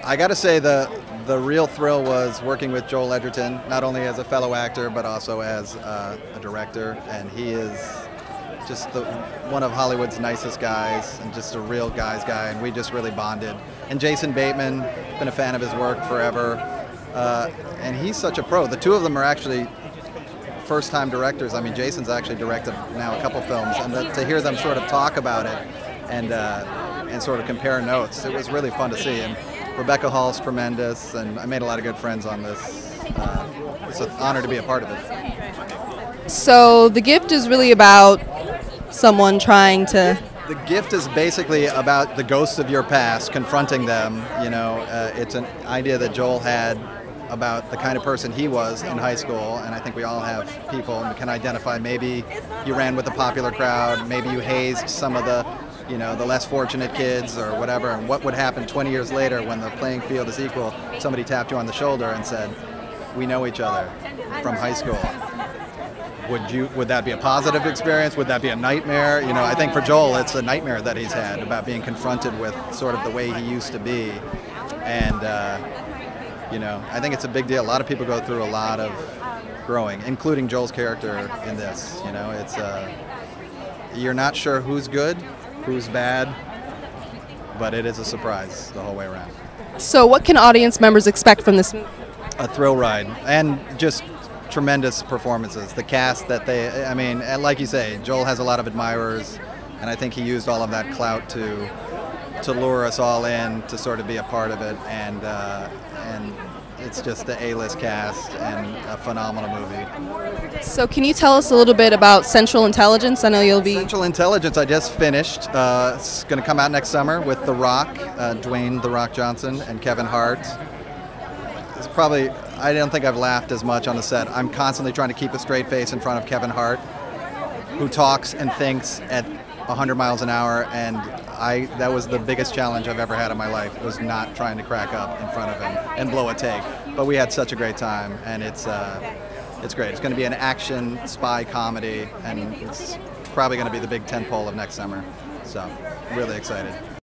I got to say the real thrill was working with Joel Edgerton, not only as a fellow actor but also as a director, and he is just one of Hollywood's nicest guys and just a real guy's guy, and we just really bonded. And Jason Bateman, been a fan of his work forever, and he's such a pro. The two of them are actually first-time directors. I mean, Jason's actually directed now a couple films, and to hear them sort of talk about it and sort of compare notes, it was really fun to see. And Rebecca Hall's tremendous, and I made a lot of good friends on this. It's an honor to be a part of it. So The Gift is really about someone trying to... The Gift is basically about the ghosts of your past, confronting them. You know, it's an idea that Joel had about the kind of person he was in high school, and I think we all have people and can identify. Maybe you ran with the popular crowd, maybe you hazed some of the, you know, the less fortunate kids or whatever, and what would happen 20 years later when the playing field is equal? Somebody tapped you on the shoulder and said, "We know each other from high school." Would that be a positive experience? Would that be a nightmare? You know, I think for Joel it's a nightmare that he's had about being confronted with sort of the way he used to be. And you know, I think it's a big deal. A lot of people go through a lot of growing, including Joel's character in this. You know, it's you're not sure who's good, who's bad, but it is a surprise the whole way around. So what can audience members expect from this movie? A thrill ride, and just tremendous performances. The cast that I mean, like you say, Joel has a lot of admirers, and I think he used all of that clout to lure us all in to sort of be a part of it, and it's just the A-list cast and a phenomenal movie. So can you tell us a little bit about Central Intelligence? I know you'll be... Central Intelligence, I just finished. It's going to come out next summer with The Rock, Dwayne "The Rock" Johnson, and Kevin Hart. It's probably, I don't think I've laughed as much on the set. I'm constantly trying to keep a straight face in front of Kevin Hart, who talks and thinks at 100 miles an hour, and that was the biggest challenge I've ever had in my life, was not trying to crack up in front of him and blow a take. But we had such a great time, and it's great. It's going to be an action spy comedy, and it's probably going to be the big tentpole of next summer. So, really excited.